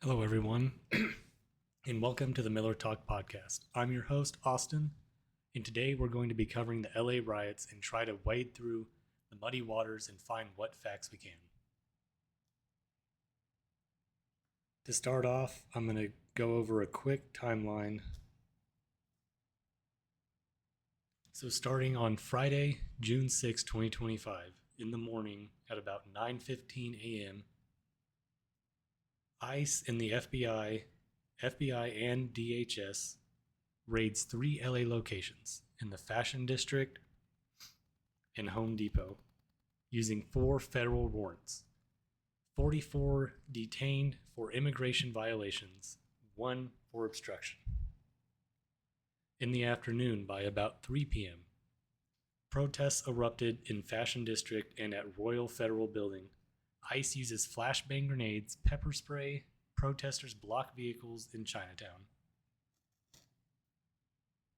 Hello, everyone, and welcome to the Miller Talk podcast. I'm your host, Austin, and today we're going to be covering the LA riots and try to wade through the muddy waters and find what facts we can. To start off, I'm going to go over a quick timeline. So starting on Friday, June 6, 2025, in the morning at about 9:15 a.m., ICE and the FBI and DHS raids 3 LA locations in the Fashion District and Home Depot using 4 federal warrants. 44 detained for immigration violations, 1 for obstruction. In the afternoon, by about 3 p.m., protests erupted in Fashion District and at Royal Federal Building. ICE uses flashbang grenades, pepper spray, protesters block vehicles in Chinatown.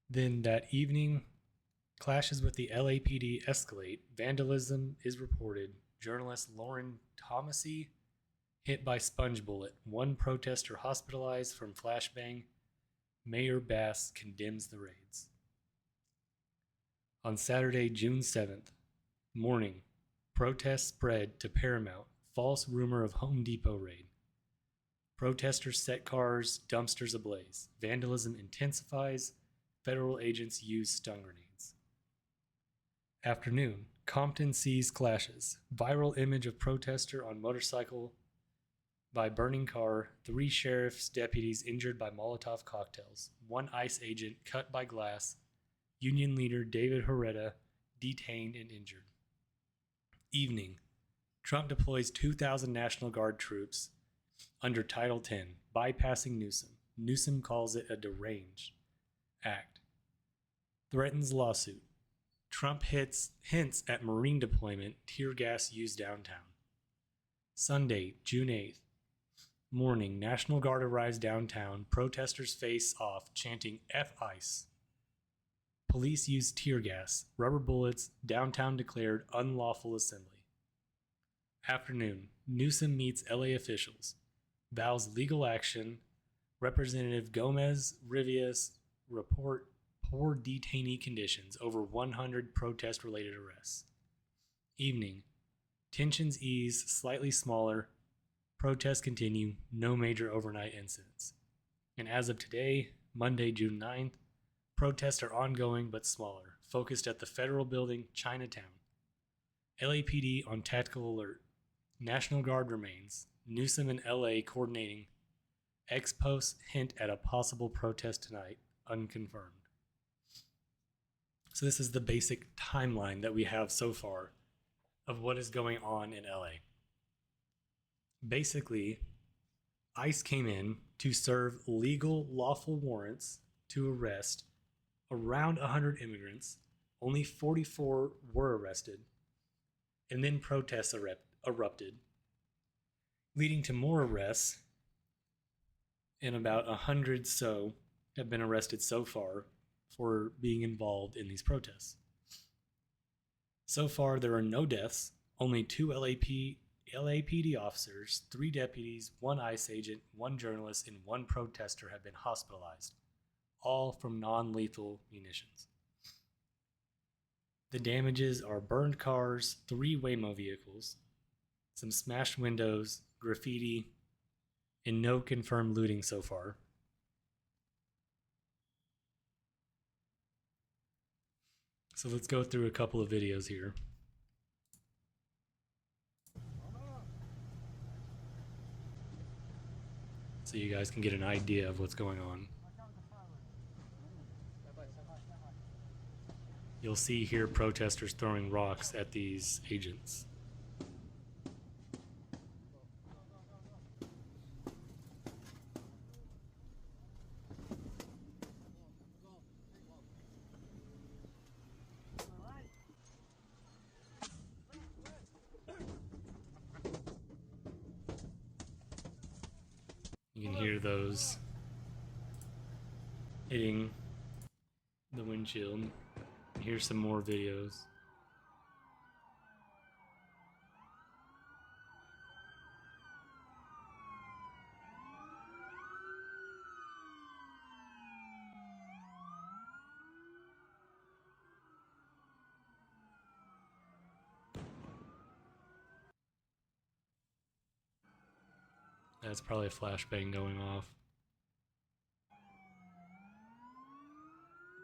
Then that evening, clashes with the LAPD escalate. Vandalism is reported. Journalist Lauren Thomasy hit by sponge bullet. 1 protester hospitalized from flashbang. Mayor Bass condemns the raids. On Saturday, June 7th, morning, protests spread to Paramount. False rumor of Home Depot raid. Protesters set cars, dumpsters ablaze. Vandalism intensifies. Federal agents use stun grenades. Afternoon, Compton sees clashes. Viral image of protester on motorcycle by burning car. 3 sheriff's deputies injured by Molotov cocktails. 1 ICE agent cut by glass. Union leader David Herrera detained and injured. Evening, Trump deploys 2,000 National Guard troops under Title X, bypassing Newsom. Newsom calls it a deranged act. Threatens lawsuit. Trump hints at Marine deployment, tear gas used downtown. Sunday, June 8th. Morning, National Guard arrives downtown. Protesters face off, chanting F ICE. Police use tear gas, rubber bullets. Downtown declared unlawful assembly. Afternoon, Newsom meets LA officials. Vows legal action. Representative Gomez Rivias report poor detainee conditions. Over 100 protest-related arrests. Evening, tensions ease, slightly smaller. Protests continue. No major overnight incidents. And as of today, Monday, June 9th, protests are ongoing but smaller, focused at the Federal Building, Chinatown. LAPD on tactical alert. National Guard remains. Newsom and LA coordinating. Ex-posts hint at a possible protest tonight, unconfirmed. So this is the basic timeline that we have so far of what is going on in LA. Basically, ICE came in to serve legal, lawful warrants to arrest around 100 immigrants. Only 44 were arrested. And then protests erupted, leading to more arrests, and about 100 so have been arrested so far for being involved in these protests. So far, there are no deaths, only 2 LAPD officers, 3 deputies, 1 ICE agent, 1 journalist, and 1 protester have been hospitalized, all from non-lethal munitions. The damages are burned cars, 3 Waymo vehicles, some smashed windows, graffiti, and no confirmed looting so far. So let's go through a couple of videos here. So you guys can get an idea of what's going on. You'll see here protesters throwing rocks at these agents. You can hear those hitting the windshield. Here's some more videos. That's probably a flashbang going off.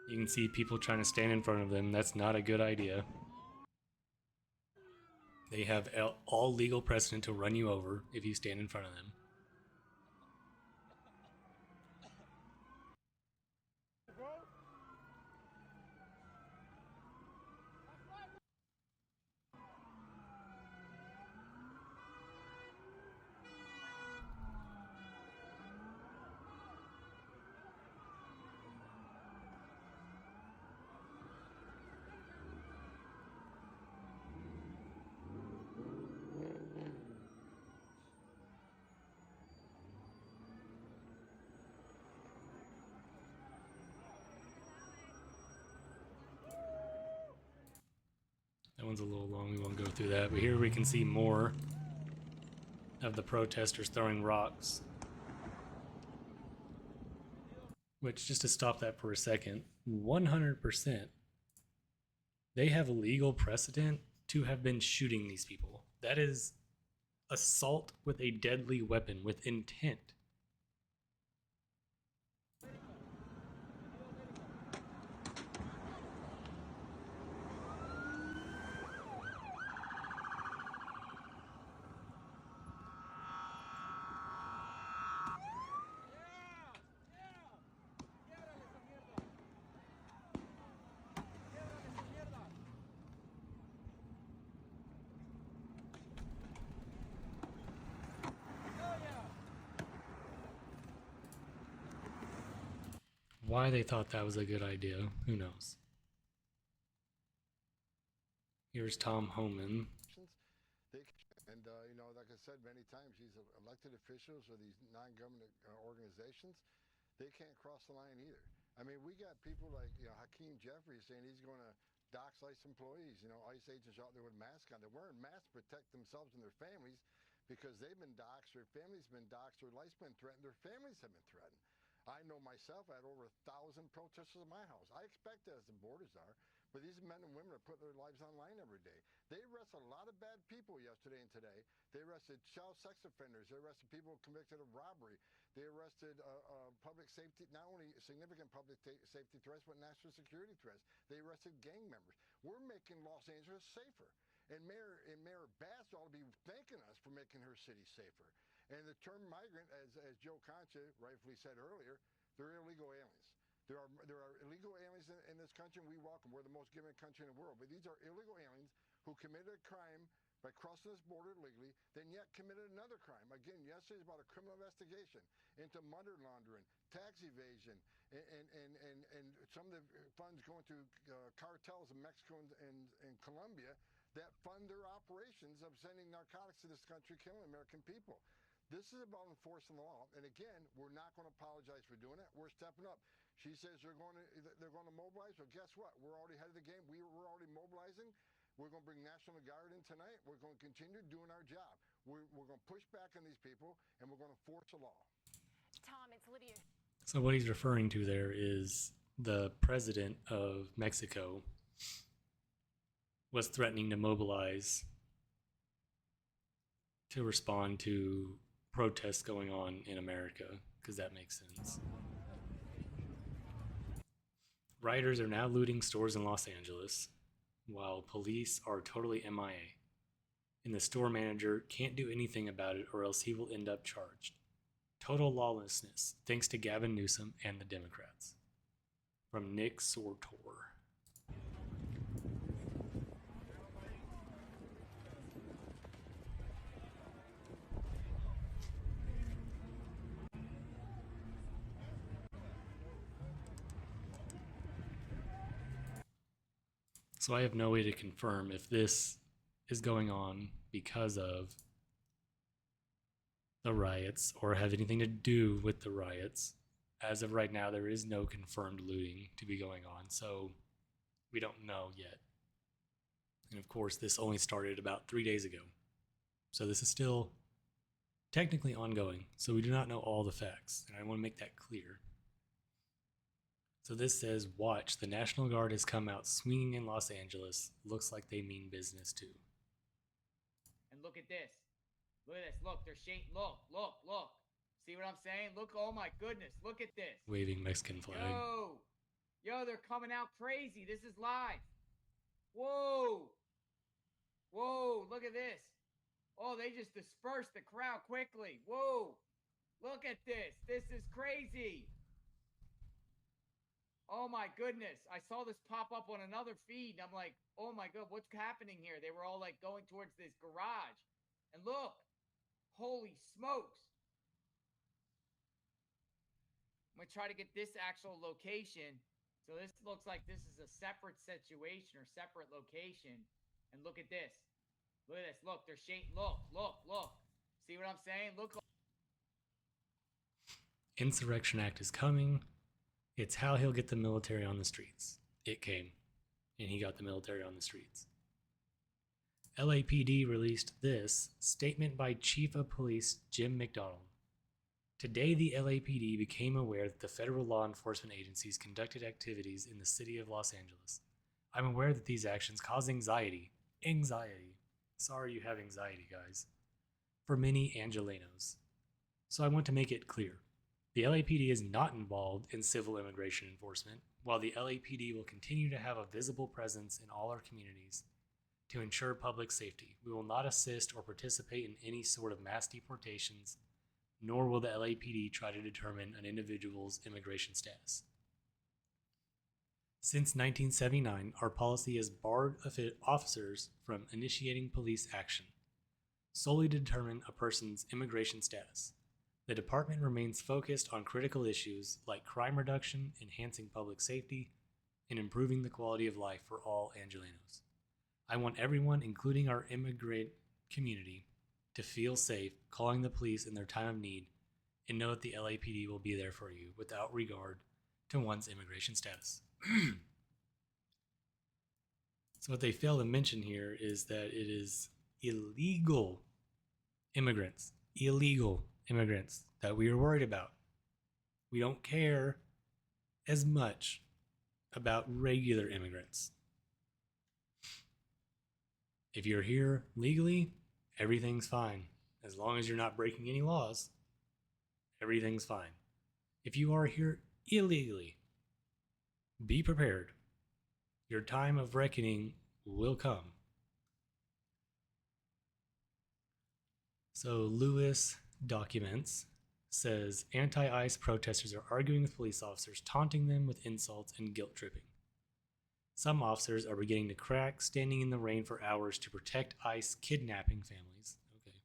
You can see people trying to stand in front of them. That's not a good idea. They have all legal precedent to run you over if you stand in front of them. That one's a little long, we won't go through that. But here we can see more of the protesters throwing rocks. Which, just to stop that for a second, 100%, they have legal precedent to have been shooting these people. That is assault with a deadly weapon with intent. Why they thought that was a good idea, who knows? Here's Tom Homan. And, like I said many times, these elected officials or these non-government organizations, they can't cross the line either. I mean, we got people like, Hakeem Jeffries saying he's going to dox ICE employees, ICE agents out there with masks on. They're wearing masks to protect themselves and their families because they've been doxxed, their families been doxxed, their life's been threatened, their families have been threatened. I know myself, I had over 1,000 protesters in my house. I expect that as the borders are, but these men and women are putting their lives online every day. They arrested a lot of bad people yesterday and today. They arrested child sex offenders. They arrested people convicted of robbery. They arrested public safety, not only significant public safety threats, but national security threats. They arrested gang members. We're making Los Angeles safer. And Mayor Bass ought to be thanking us for making her city safer. And the term migrant, as Joe Concha rightfully said earlier, they're illegal aliens. There are illegal aliens in this country, and we welcome. We're the most giving country in the world. But these are illegal aliens who committed a crime by crossing this border illegally, then yet committed another crime. Again, yesterday's about a criminal investigation into money laundering, tax evasion, and some of the funds going to cartels in Mexico and Colombia that fund their operations of sending narcotics to this country, killing American people. This is about enforcing the law, and again, we're not going to apologize for doing it. We're stepping up. She says they're going to mobilize. Well, guess what? We're already ahead of the game. We're already mobilizing. We're going to bring National Guard in tonight. We're going to continue doing our job. We're going to push back on these people, and we're going to force the law. Tom, it's Lydia. So what he's referring to there is the president of Mexico was threatening to mobilize to respond to protests going on in America, because that makes sense. Rioters are now looting stores in Los Angeles, while police are totally MIA. And the store manager can't do anything about it or else he will end up charged. Total lawlessness, thanks to Gavin Newsom and the Democrats. From Nick Sortor. So I have no way to confirm if this is going on because of the riots or have anything to do with the riots. As of right now, there is no confirmed looting to be going on, so we don't know yet. And of course, this only started about 3 days ago. So this is still technically ongoing, so we do not know all the facts, and I want to make that clear. So this says, watch, the National Guard has come out swinging in Los Angeles. Looks like they mean business too. And look at this. Look at this. Look, they're shaking. Look, look, look. See what I'm saying? Look, oh my goodness. Look at this. Waving Mexican flag. Yo, they're coming out crazy. This is live. Whoa. Whoa, look at this. Oh, they just dispersed the crowd quickly. Whoa. Look at this. This is crazy. Oh my goodness. I saw this pop up on another feed. And I'm like, oh my God, what's happening here? They were all like going towards this garage. And look, holy smokes. I'm going to try to get this actual location. So this looks like this is a separate situation or separate location. And look at this. Look at this. Look, they're shaking. Look, look, look. See what I'm saying? Look. Insurrection Act is coming. It's how he'll get the military on the streets. It came, and he got the military on the streets. LAPD released this statement by Chief of Police Jim McDonald. Today, the LAPD became aware that the federal law enforcement agencies conducted activities in the city of Los Angeles. I'm aware that these actions cause anxiety. Sorry you have anxiety, guys. For many Angelenos. So I want to make it clear. The LAPD is not involved in civil immigration enforcement, while the LAPD will continue to have a visible presence in all our communities to ensure public safety. We will not assist or participate in any sort of mass deportations, nor will the LAPD try to determine an individual's immigration status. Since 1979, our policy has barred officers from initiating police action solely to determine a person's immigration status. The department remains focused on critical issues like crime reduction, enhancing public safety, and improving the quality of life for all Angelenos. I want everyone, including our immigrant community, to feel safe calling the police in their time of need and know that the LAPD will be there for you without regard to one's immigration status. So what they fail to mention here is that it is illegal immigrants that we are worried about. We don't care as much about regular immigrants. If you're here legally, everything's fine. As long as you're not breaking any laws, everything's fine. If you are here illegally, be prepared. Your time of reckoning will come. So Lewis Documents says anti-ICE protesters are arguing with police officers, taunting them with insults and guilt tripping. Some officers are beginning to crack, standing in the rain for hours to protect ICE kidnapping families. Okay.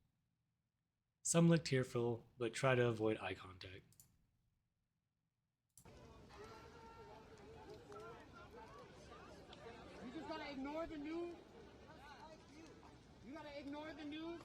Some look tearful, but try to avoid eye contact. You just gotta ignore the news. You gotta ignore the news.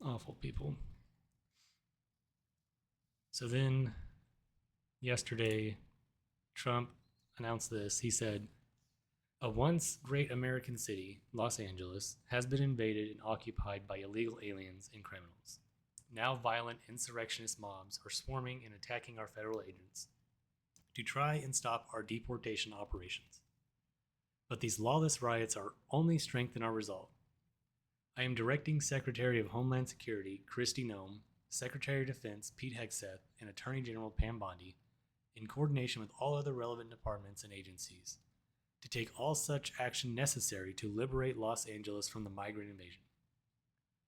Awful people. So then, yesterday, Trump announced this. He said, a once great American city, Los Angeles, has been invaded and occupied by illegal aliens and criminals. Now violent insurrectionist mobs are swarming and attacking our federal agents to try and stop our deportation operations. But these lawless riots are only strengthen our resolve. I am directing Secretary of Homeland Security Kristi Noem, Secretary of Defense Pete Hegseth, and Attorney General Pam Bondi, in coordination with all other relevant departments and agencies, to take all such action necessary to liberate Los Angeles from the migrant invasion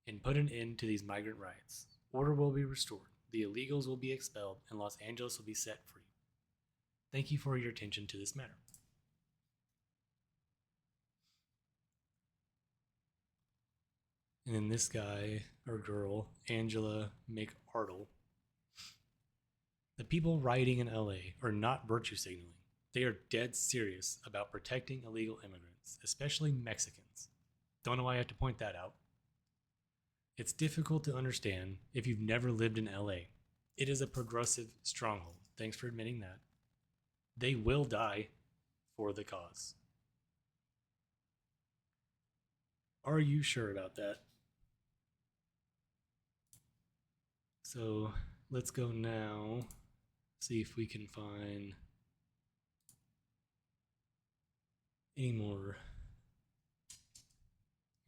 and put an end to these migrant riots. Order will be restored, the illegals will be expelled, and Los Angeles will be set free. Thank you for your attention to this matter. And then this guy or girl, Angela McArdle. The people rioting in LA are not virtue signaling. They are dead serious about protecting illegal immigrants, especially Mexicans. Don't know why I have to point that out. It's difficult to understand if you've never lived in LA. It is a progressive stronghold. Thanks for admitting that. They will die for the cause. Are you sure about that? So let's go now, see if we can find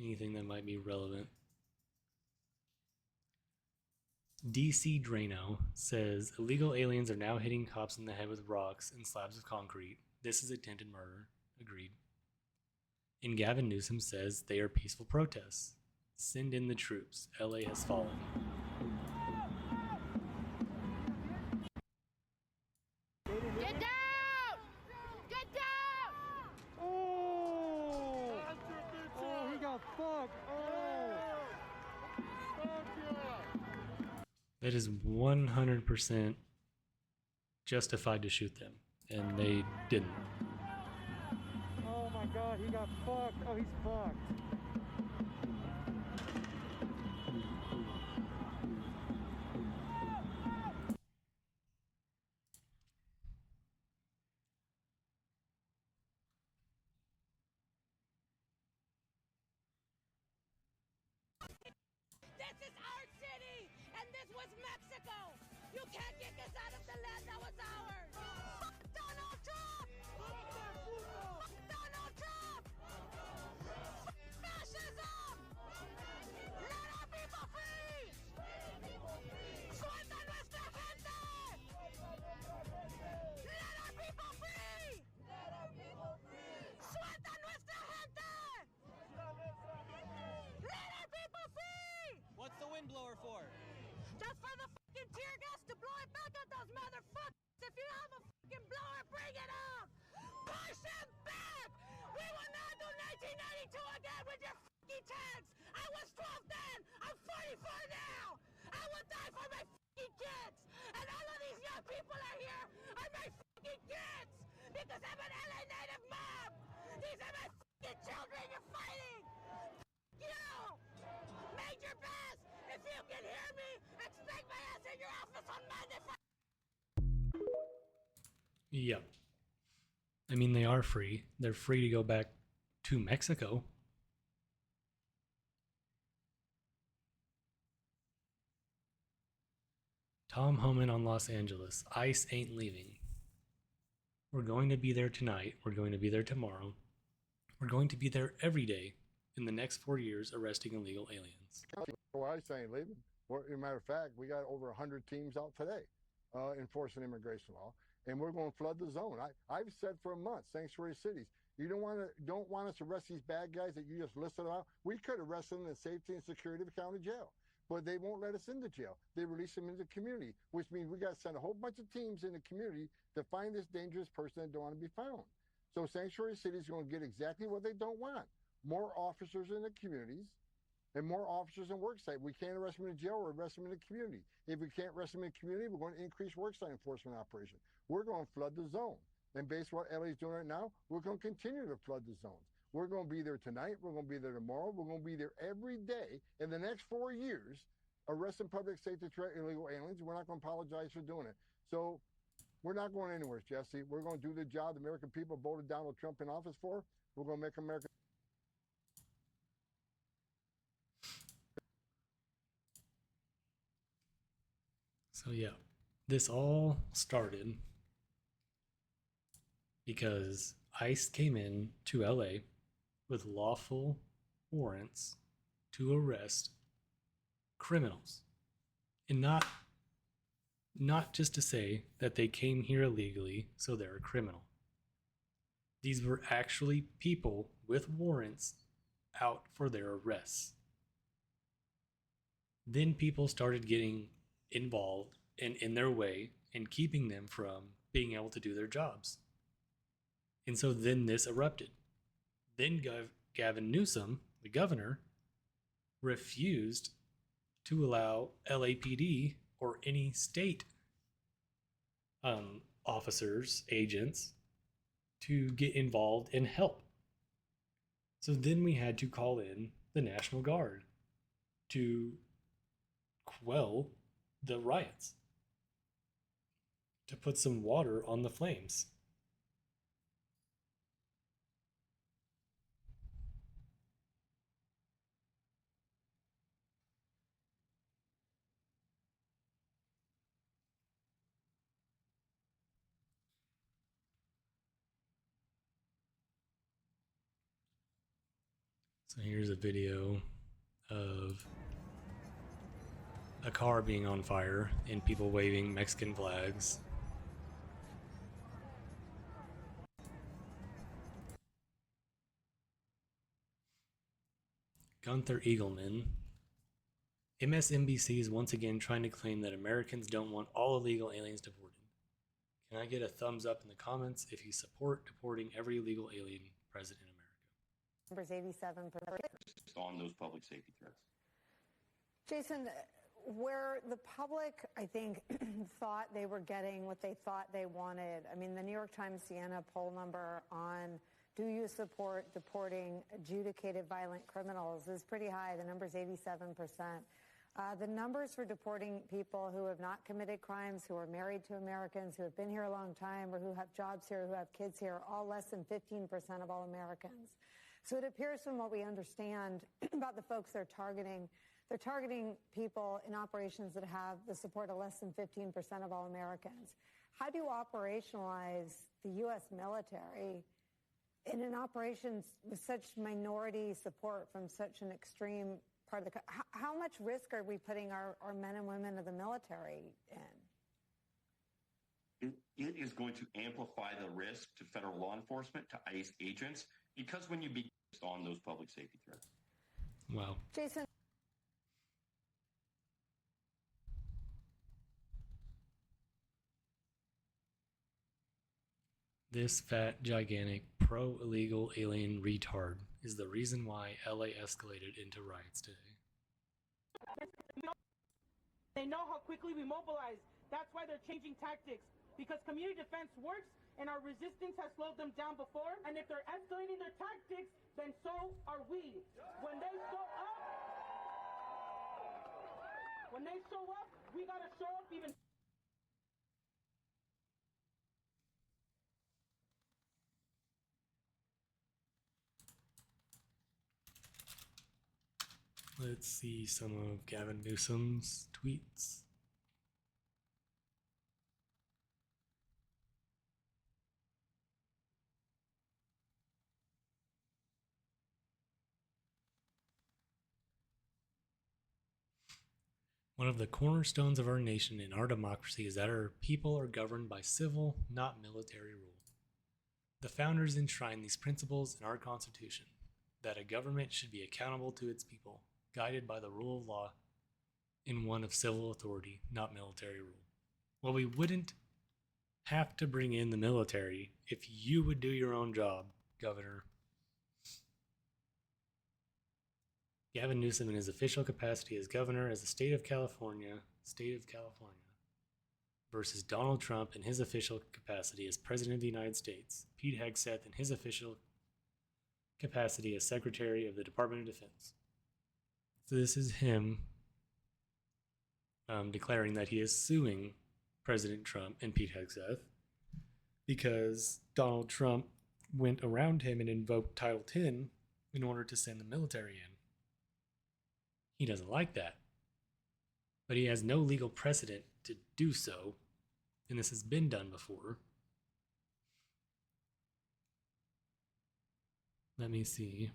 anything that might be relevant. DC Drano says illegal aliens are now hitting cops in the head with rocks and slabs of concrete. This is attempted murder. Agreed. And Gavin Newsom says they are peaceful protests. Send in the troops. LA has fallen. Get down! Get down! Oh! Oh, he got fucked. Oh! Fuck yeah! That is 100% justified to shoot them, and they didn't. Oh my god, he got fucked. Oh, he's fucked. This is our city, and this was Mexico. You can't kick us out of the land that was ours. Fuck Donald Trump! Fuck Donald Trump! Fuck fascism! Let our people free! Suelta nuestra gente! Let our people free! Suelta nuestra gente! Let our people free! What's the windblower for? Just for the fucking tear gas to blow it back at those motherfuckers! If you have a fucking blower, bring it up! Push them back! We will not do 1992 again with your fucking tanks! I was 12 then! I'm 44 now! I will die for my fucking kids! And all of these young people are here are my fucking kids! Because I'm an LA native mom! These are my fucking children you're fighting! You! Major Bass, if you can hear me, expect my ass in your office on Monday. Yep. I mean, they are free. They're free to go back to Mexico. Tom Homan on Los Angeles. ICE ain't leaving. We're going to be there tonight. We're going to be there tomorrow. We're going to be there every day in the next 4 years arresting illegal aliens. Well, I ain't leaving. Well, as a matter of fact, we got over 100 teams out today enforcing immigration law, and we're going to flood the zone. I've said for a month, sanctuary cities, you don't want us to arrest these bad guys that you just listed out. We could arrest them in the safety and security of a county jail, but they won't let us into jail. They release them into the community, which means we got to send a whole bunch of teams in the community to find this dangerous person that don't want to be found. So sanctuary cities are going to get exactly what they don't want: more officers in the communities, and more officers in worksite. We can't arrest them in jail or arrest them in the community. If we can't arrest them in the community, we're going to increase worksite enforcement operation. We're going to flood the zone. And based on what LA is doing right now, we're going to continue to flood the zones. We're going to be there tonight. We're going to be there tomorrow. We're going to be there every day in the next 4 years, arresting public safety threat illegal aliens. We're not going to apologize for doing it. So we're not going anywhere, Jesse. We're going to do the job the American people voted Donald Trump in office for. We're going to make America. So yeah, this all started because ICE came in to LA with lawful warrants to arrest criminals. And not just to say that they came here illegally, so they're a criminal. These were actually people with warrants out for their arrests. Then people started getting involved and in their way and keeping them from being able to do their jobs. And so then this erupted. Then Gavin Newsom, the governor, refused to allow LAPD or any state officers, agents, to get involved and help. So then we had to call in the National Guard to quell the riots, to put some water on the flames. So here's a video of a car being on fire and people waving Mexican flags. Gunther Eagleman. MSNBC is once again trying to claim that Americans don't want all illegal aliens deported. Can I get a thumbs up in the comments if you support deporting every illegal alien present in America? Numbers 87% on those public safety threats. Jason, where the public, I think, thought they were getting what they thought they wanted. I mean, the New York Times Siena poll number on do you support deporting adjudicated violent criminals is pretty high. The number's 87%. The numbers for deporting people who have not committed crimes, who are married to Americans, who have been here a long time, or who have jobs here, who have kids here, are all less than 15% of all Americans. So it appears from what we understand about the folks they're targeting people in operations that have the support of less than 15% of all Americans. How do you operationalize the U.S. military in an operation with such minority support from such an extreme part of the country? How much risk are we putting our men and women of the military in? It is going to amplify the risk to federal law enforcement, to ICE agents, because when you begin on those public safety threats. Wow. Jason. This fat, gigantic, pro-illegal alien retard is the reason why LA escalated into riots today. They know how quickly we mobilize. That's why they're changing tactics. Because community defense works and our resistance has slowed them down before. And if they're escalating their tactics, then so are we. When they show up, we gotta show up even. Let's see some of Gavin Newsom's tweets. One of the cornerstones of our nation and our democracy is that our people are governed by civil, not military rule. The founders enshrined these principles in our Constitution, that a government should be accountable to its people, guided by the rule of law, in one of civil authority, not military rule. Well, we wouldn't have to bring in the military if you would do your own job, Governor. Gavin Newsom in his official capacity as governor as the state of California, versus Donald Trump in his official capacity as president of the United States, Pete Hegseth in his official capacity as secretary of the Department of Defense. So this is him declaring that he is suing President Trump and Pete Hegseth because Donald Trump went around him and invoked Title X in order to send the military in. He doesn't like that. But he has no legal precedent to do so, and this has been done before. Let me see.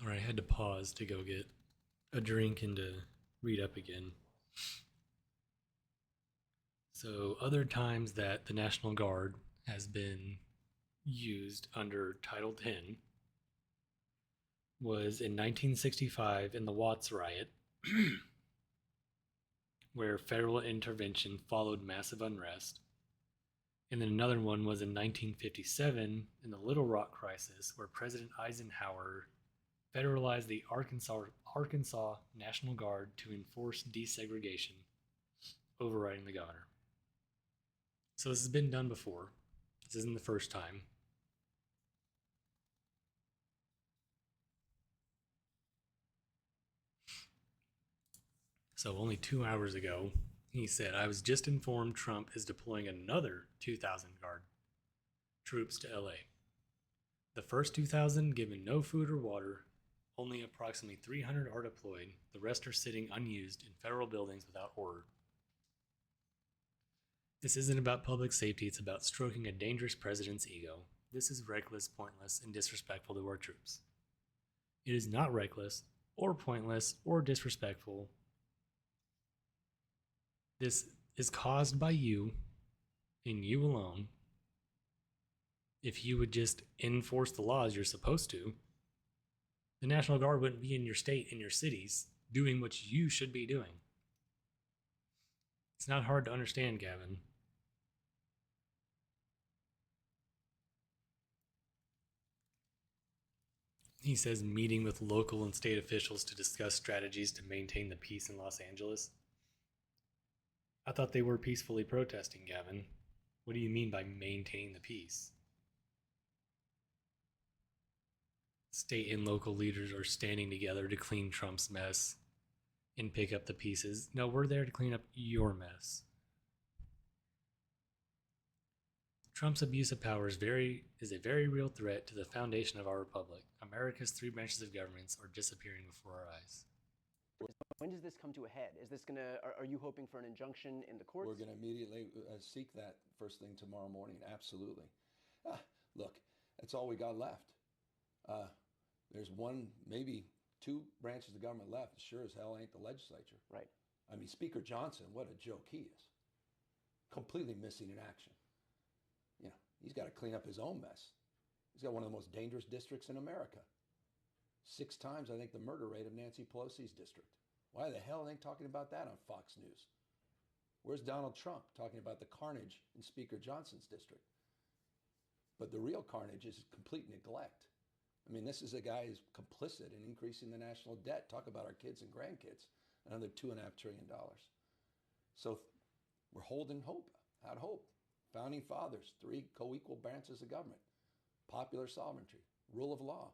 where I had to pause to go get a drink and to read up again. So, other times that the National Guard has been used under Title X was in 1965 in the Watts riot, where federal intervention followed massive unrest. And then another one was in 1957 in the Little Rock crisis, where President Eisenhower federalized the Arkansas National Guard to enforce desegregation, overriding the governor. So this has been done before. This isn't the first time. So only 2 hours ago, he said, I was just informed Trump is deploying another 2,000 Guard troops to LA. The first 2,000 given no food or water. Only approximately 300 are deployed. The rest are sitting unused in federal buildings without order. This isn't about public safety, it's about stroking a dangerous president's ego. This is reckless, pointless, and disrespectful to our troops. It is not reckless, or pointless, or disrespectful. This is caused by you, and you alone. If you would just enforce the laws you're supposed to, the National Guard wouldn't be in your state, in your cities, doing what you should be doing. It's not hard to understand, Gavin. He says meeting with local and state officials to discuss strategies to maintain the peace in Los Angeles. I thought they were peacefully protesting, Gavin. What do you mean by maintaining the peace? State and local leaders are standing together to clean Trump's mess and pick up the pieces. No, we're there to clean up your mess. Trump's abuse of power is a very real threat to the foundation of our republic. America's three branches of governments are disappearing before our eyes. When does this come to a head? Is this are you hoping for an injunction in the courts? We're going to immediately seek that first thing tomorrow morning. Absolutely. Look, that's all we got left. There's one, maybe two branches of government left. Sure as hell ain't the legislature. Right. I mean, Speaker Johnson, what a joke he is. Completely missing in action. You know, he's got to clean up his own mess. He's got one of the most dangerous districts in America. 6 times, I think, the murder rate of Nancy Pelosi's district. Why the hell ain't talking about that on Fox News? Where's Donald Trump talking about the carnage in Speaker Johnson's district? But the real carnage is complete neglect. I mean, this is a guy who's complicit in increasing the national debt. Talk about our kids and grandkids. Another $2.5 trillion. So we're holding hope, out hope. Founding fathers, 3 co-equal branches of government. Popular sovereignty, rule of law.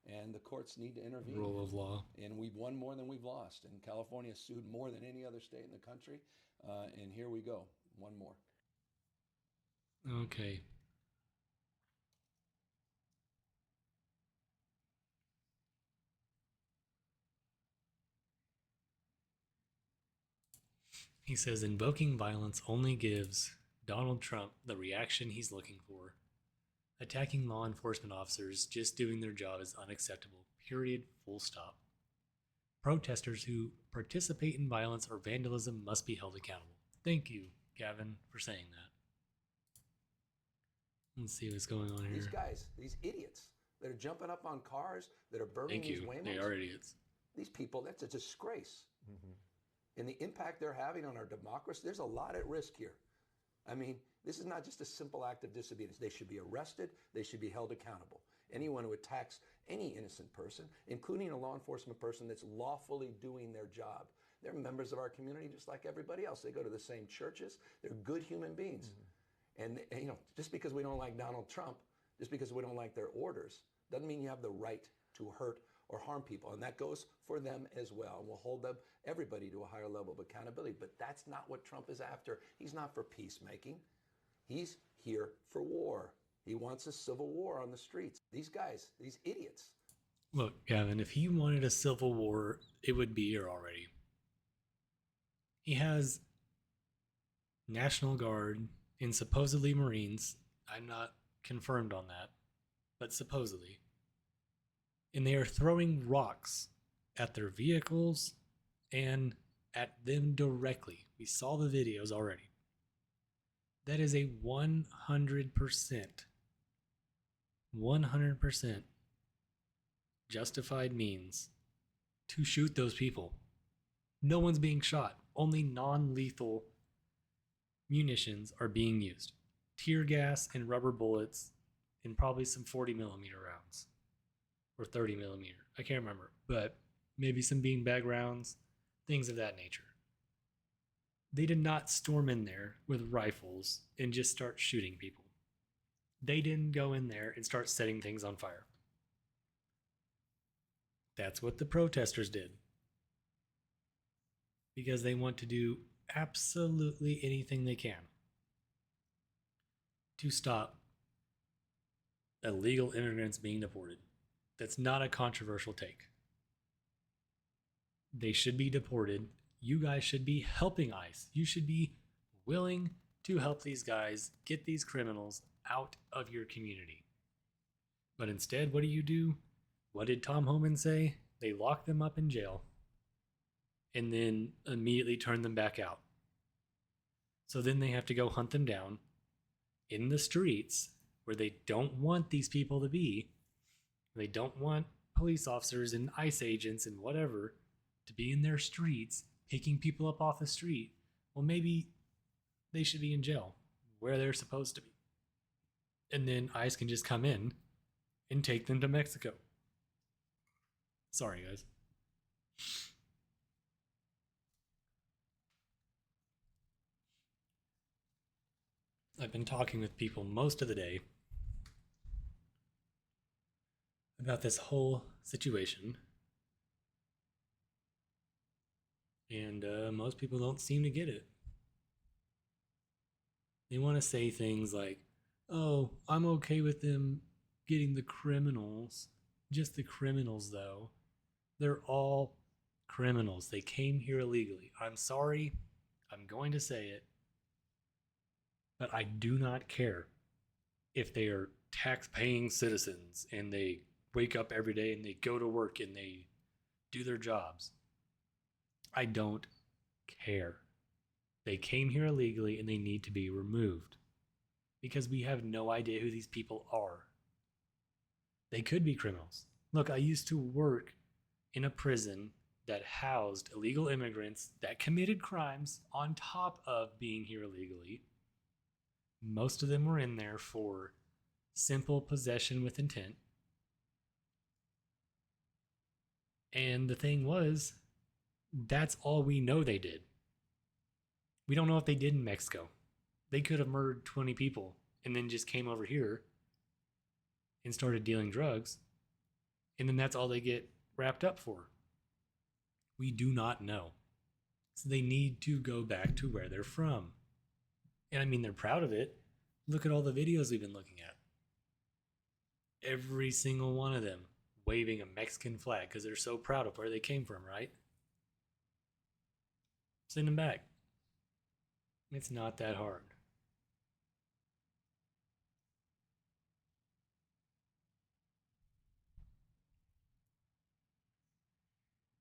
And the courts need to intervene. Rule of law. And we've won more than we've lost. And California sued more than any other state in the country. And here we go, one more. Okay. He says invoking violence only gives Donald Trump the reaction he's looking for. Attacking law enforcement officers just doing their job is unacceptable. Period. Full stop. Protesters who participate in violence or vandalism must be held accountable. Thank you, Gavin, for saying that. Let's see what's going on here. These guys, these idiots that are jumping up on cars, that are burning Thank these you. Waymos. They are idiots. These people, that's a disgrace. And the impact they're having on our democracy, there's a lot at risk here. I mean, this is not just a simple act of disobedience. They should be arrested. They should be held accountable. Anyone who attacks any innocent person, including a law enforcement person that's lawfully doing their job, they're members of our community just like everybody else. They go to the same churches. They're good human beings. And, you know, just because we don't like Donald Trump, just because we don't like their orders, doesn't mean you have the right to hurt or harm people. And that goes for them as well. And we'll hold them, everybody, to a higher level of accountability. But that's not what Trump is after. He's not for peacemaking. He's here for war. He wants a civil war on the streets. These guys, these idiots. Look, Gavin, if he wanted a civil war, it would be here already. He has National Guard and supposedly Marines. I'm not confirmed on that, but supposedly. And they are throwing rocks at their vehicles and at them directly. We saw the videos already. That is a 100% justified means to shoot those people. No one's being shot. Only non-lethal munitions are being used. Tear gas and rubber bullets and probably some 40 millimeter rounds. Or 30 millimeter. I can't remember. But maybe some beanbag rounds. Things of that nature. They did not storm in there with rifles and just start shooting people. They didn't go in there and start setting things on fire. That's what the protesters did. Because they want to do absolutely anything they can to stop illegal immigrants being deported. That's not a controversial take. They should be deported. You guys should be helping ICE. You should be willing to help these guys get these criminals out of your community. But instead, what do? What did Tom Homan say? They lock them up in jail and then immediately turn them back out. So then they have to go hunt them down in the streets where they don't want these people to be. They don't want police officers and ICE agents and whatever to be in their streets picking people up off the street. Well, maybe they should be in jail where they're supposed to be. And then ICE can just come in and take them to Mexico. Sorry, guys. I've been talking with people most of the day about this whole situation. And most people don't seem to get it. They want to say things like, oh, I'm okay with them getting the criminals. Just the criminals, though. They're all criminals. They came here illegally. I'm sorry. I'm going to say it. But I do not care if they are tax-paying citizens and they wake up every day and they go to work and they do their jobs. I don't care. They came here illegally and they need to be removed because we have no idea who these people are. They could be criminals. Look, I used to work in a prison that housed illegal immigrants that committed crimes on top of being here illegally. Most of them were in there for simple possession with intent. And the thing was, that's all we know they did. We don't know if they did in Mexico. They could have murdered 20 people and then just came over here and started dealing drugs. And then that's all they get wrapped up for. We do not know. So they need to go back to where they're from. And I mean, they're proud of it. Look at all the videos we've been looking at. Every single one of them waving a Mexican flag because they're so proud of where they came from, right? Send them back. It's not that hard.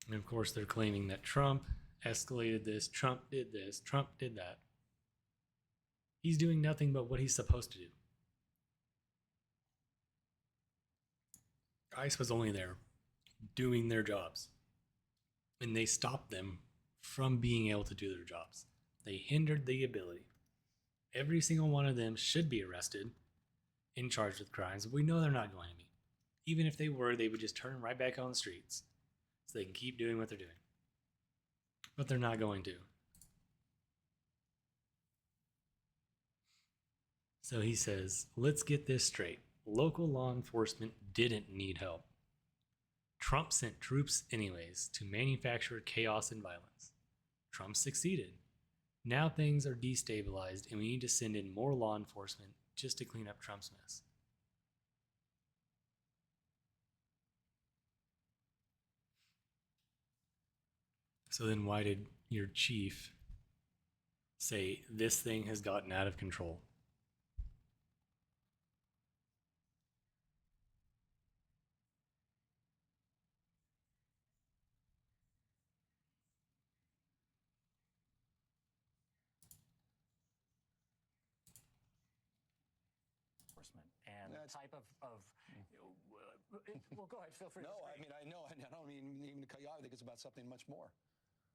And of course, they're claiming that Trump escalated this, Trump did this, Trump did that. He's doing nothing but what he's supposed to do. ICE was only there doing their jobs. And they stopped them from being able to do their jobs. They hindered the ability. Every single one of them should be arrested and charged with crimes. But we know they're not going to be. Even if they were, they would just turn them right back on the streets so they can keep doing what they're doing. But they're not going to. So he says, let's get this straight. Local law enforcement didn't need help. Trump sent troops anyways to manufacture chaos and violence. Trump succeeded. Now things are destabilized and we need to send in more law enforcement just to clean up Trump's mess. So then why did your chief say this thing has gotten out of control? enforcement and That's- the type of well, go ahead, feel free. No, I mean, I know, and I don't mean even to cut you off. I think it's about something much more.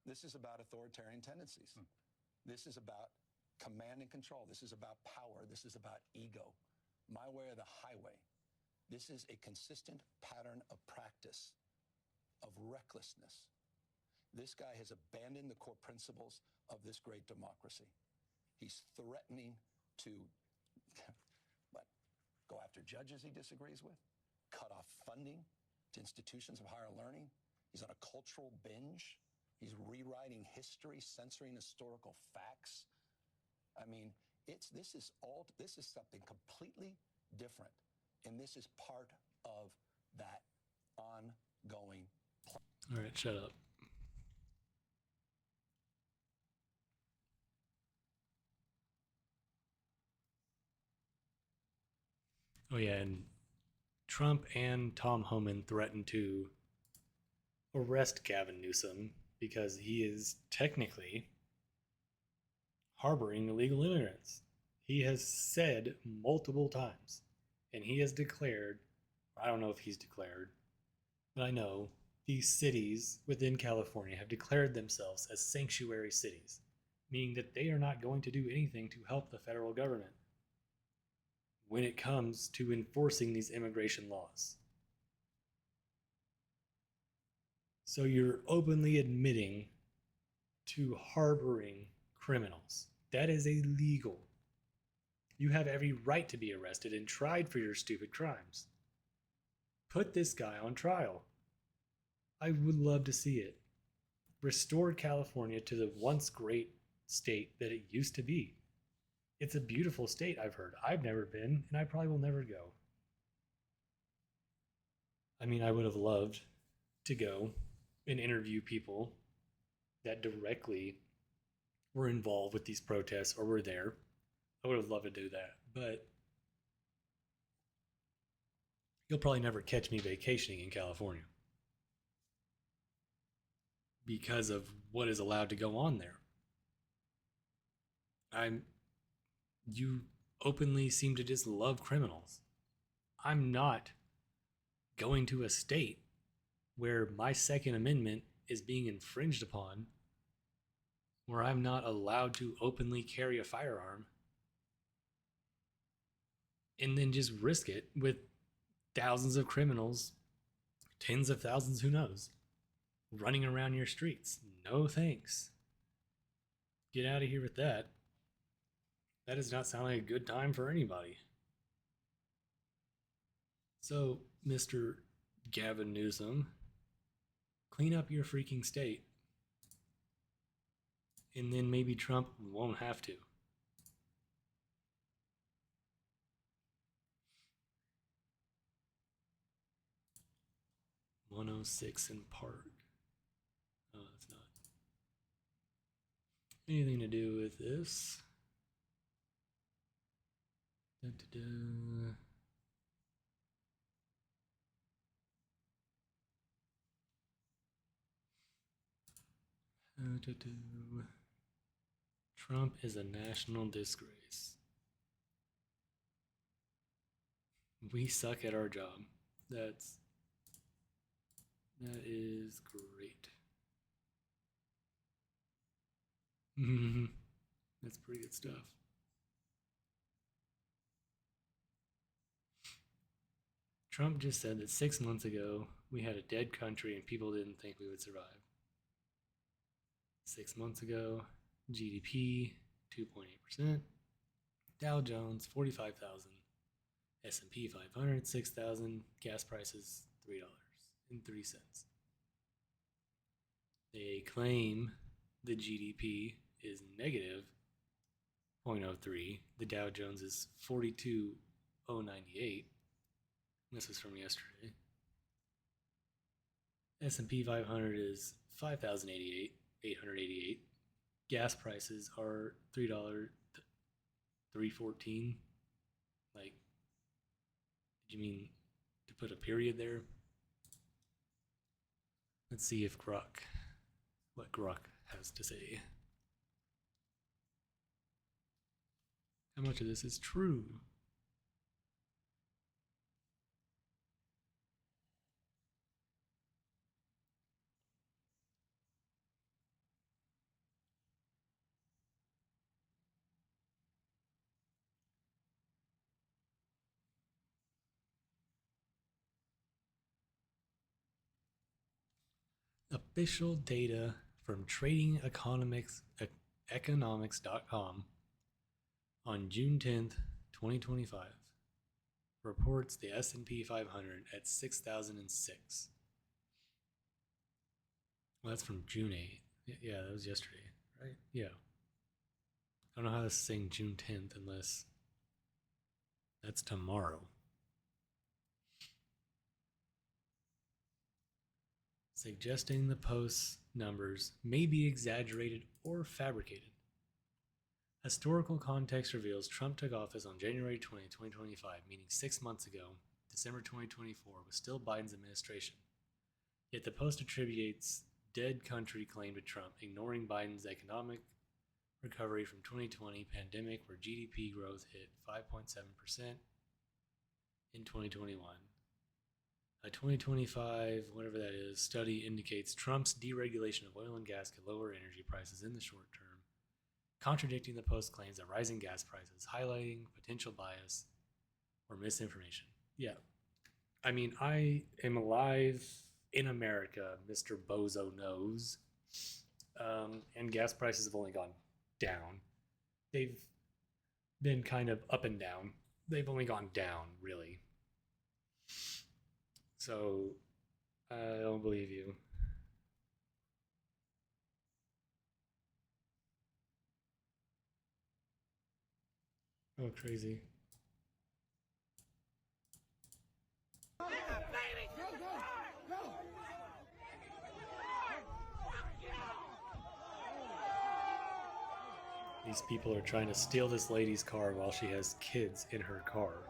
This is about authoritarian tendencies. This is about command and control. This is about power. This is about ego. My way or the highway. This is a consistent pattern of practice, of recklessness. This guy has abandoned the core principles of this great democracy. He's threatening to go after judges he disagrees with, cut off funding to institutions of higher learning. He's on a cultural binge. He's rewriting history, censoring historical facts. I mean, this is something completely different, and this is part of that ongoing plan. All right, shut up. Oh yeah, and Trump and Tom Homan threatened to arrest Gavin Newsom because he is technically harboring illegal immigrants. He has said multiple times, and he has declared, I don't know if he's declared, but I know these cities within California have declared themselves as sanctuary cities, meaning that they are not going to do anything to help the federal government when it comes to enforcing these immigration laws. So you're openly admitting to harboring criminals. That is illegal. You have every right to be arrested and tried for your stupid crimes. Put this guy on trial. I would love to see it. Restore California to the once great state that it used to be. It's a beautiful state, I've heard. I've never been, and I probably will never go. I mean, I would have loved to go and interview people that directly were involved with these protests or were there. I would have loved to do that, but you'll probably never catch me vacationing in California because of what is allowed to go on there. You openly seem to just love criminals. I'm not going to a state where my Second Amendment is being infringed upon, where I'm not allowed to openly carry a firearm, and then just risk it with thousands of criminals, tens of thousands, who knows, running around your streets. No thanks. Get out of here with that. That does not sound like a good time for anybody. So, Mr. Gavin Newsom, clean up your freaking state. And then maybe Trump won't have to. "106 in Park." Oh, that's not anything to do with this. Da-da-da. Da-da-da. Trump is a national disgrace. We suck at our job. That is great. That's pretty good stuff. Trump just said that 6 months ago we had a dead country and people didn't think we would survive. 6 months ago, GDP 2.8%, Dow Jones 45,000, S&P 500 6,000, gas prices $3.03. They claim the GDP is negative 0.03. The Dow Jones is 42,098. This is from yesterday. S&P 500 is 5,088. Gas prices are $3.314. Like, did you mean to put a period there? Let's see if what Grok has to say. How much of this is true? Official data from tradingeconomics.com on June 10th, 2025 reports the S&P 500 at 6,006. Well, that's from June 8th. Yeah, that was yesterday, right? Yeah. I don't know how this is saying June 10th unless that's tomorrow. Suggesting the post's numbers may be exaggerated or fabricated. Historical context reveals Trump took office on January 20, 2025, meaning 6 months ago, December 2024, was still Biden's administration. Yet the Post attributes dead country claim to Trump, ignoring Biden's economic recovery from 2020 pandemic, where GDP growth hit 5.7% in 2021. A 2025, whatever that is, study indicates Trump's deregulation of oil and gas could lower energy prices in the short term, contradicting the Post claims of rising gas prices, highlighting potential bias or misinformation. Yeah. I mean, I am alive in America, Mr. Bozo knows. And gas prices have only gone down. They've been kind of up and down. They've only gone down, really. So, I don't believe you. Oh, crazy. These people are trying to steal this lady's car while she has kids in her car.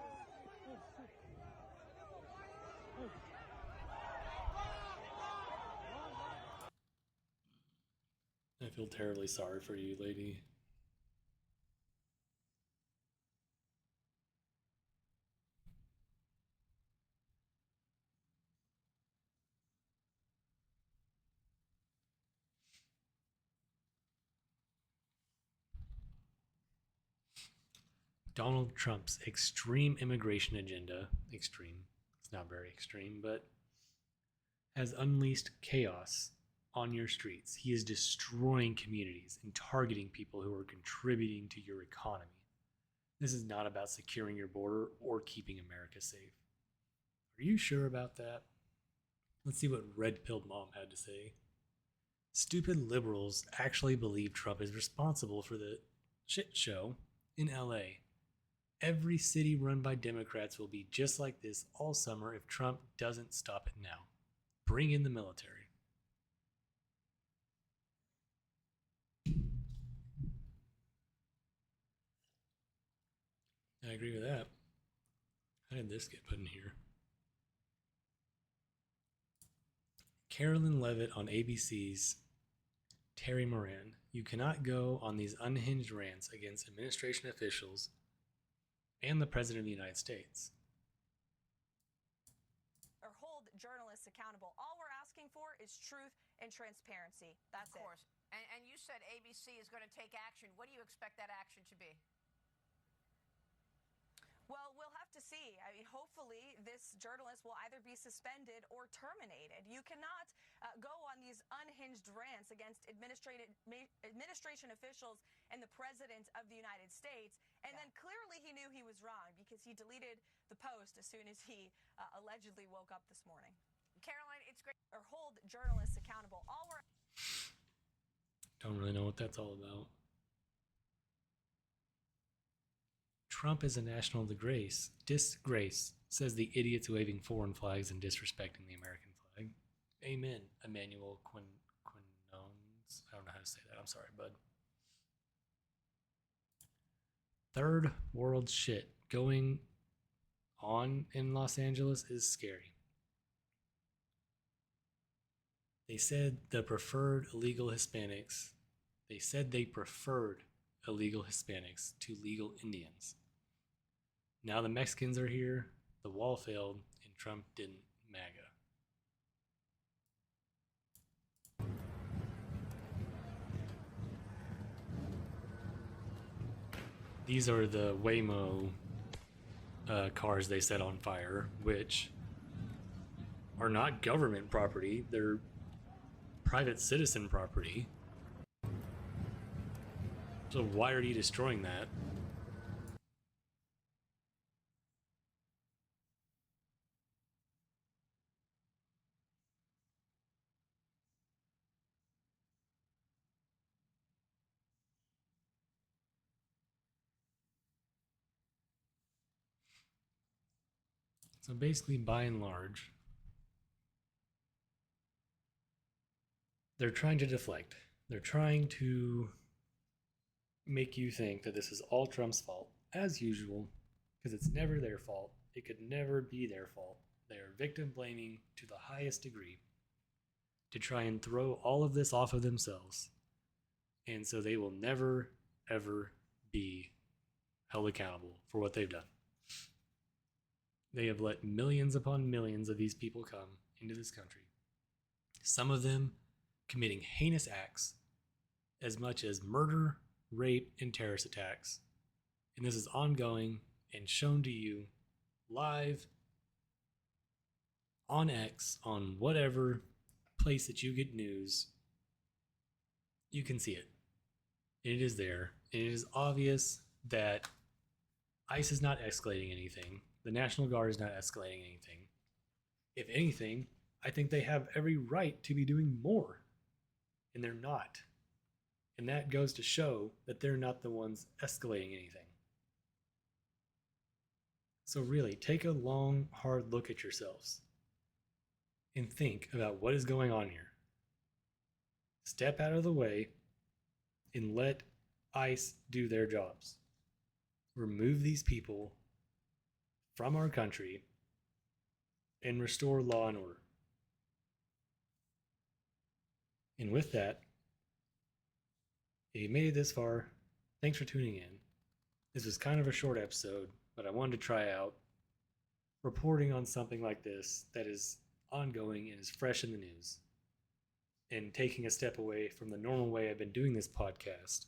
I feel terribly sorry for you, lady. Donald Trump's extreme immigration agenda, extreme, it's not very extreme, but has unleashed chaos on your streets. He is destroying communities and targeting people who are contributing to your economy. This is not about securing your border or keeping America safe. Are you sure about that? Let's see what Red Pilled Mom had to say. Stupid liberals actually believe Trump is responsible for the shit show in LA. Every city run by Democrats will be just like this all summer if Trump doesn't stop it now. Bring in the military. I agree with that. How did this get put in here? Carolyn Levitt on ABC's Terry Moran. You cannot go on these unhinged rants against administration officials and the President of the United States. Or hold journalists accountable. All we're asking for is truth and transparency. That's it. Of course. And you said ABC is going to take action. What do you expect that action to be? Well, we'll have to see. I mean, hopefully this journalist will either be suspended or terminated. You cannot go on these unhinged rants against administration officials and the President of the United States. And then clearly he knew he was wrong because he deleted the post as soon as he allegedly woke up this morning. Caroline, it's great. Or hold journalists accountable. All we're... Don't really know what that's all about. Trump is a national disgrace, says the idiots waving foreign flags and disrespecting the American flag. Amen, Emmanuel Quinones. I don't know how to say that. I'm sorry, bud. Third world shit going on in Los Angeles is scary. They said they preferred illegal Hispanics to legal Indians. Now the Mexicans are here, the wall failed, and Trump didn't MAGA. These are the Waymo cars they set on fire, which are not government property. They're private citizen property. So why are you destroying that? So basically, by and large, they're trying to deflect. They're trying to make you think that this is all Trump's fault, as usual, because it's never their fault. It could never be their fault. They are victim blaming to the highest degree to try and throw all of this off of themselves. And so they will never, ever be held accountable for what they've done. They have let millions upon millions of these people come into this country. Some of them committing heinous acts, as much as murder, rape, and terrorist attacks. And this is ongoing and shown to you live on X, on whatever place that you get news. You can see it. It is there. And it is obvious that ICE is not escalating anything. The National Guard is not escalating anything. If anything, I think they have every right to be doing more. And they're not. And that goes to show that they're not the ones escalating anything. So really, take a long, hard look at yourselves and think about what is going on here. Step out of the way and let ICE do their jobs. Remove these people from our country and restore law and order. And with that, if you made it this far, thanks for tuning in. This was kind of a short episode, but I wanted to try out reporting on something like this that is ongoing and is fresh in the news, and taking a step away from the normal way I've been doing this podcast,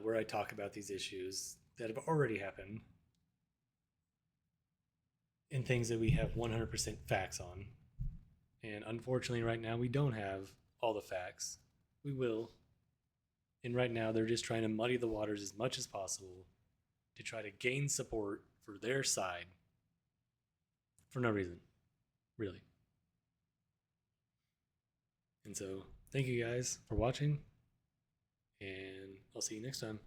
where I talk about these issues that have already happened and things that we have 100% facts on. And unfortunately, right now, we don't have all the facts. We will. And right now, they're just trying to muddy the waters as much as possible to try to gain support for their side for no reason, really. And so, thank you guys for watching, and I'll see you next time.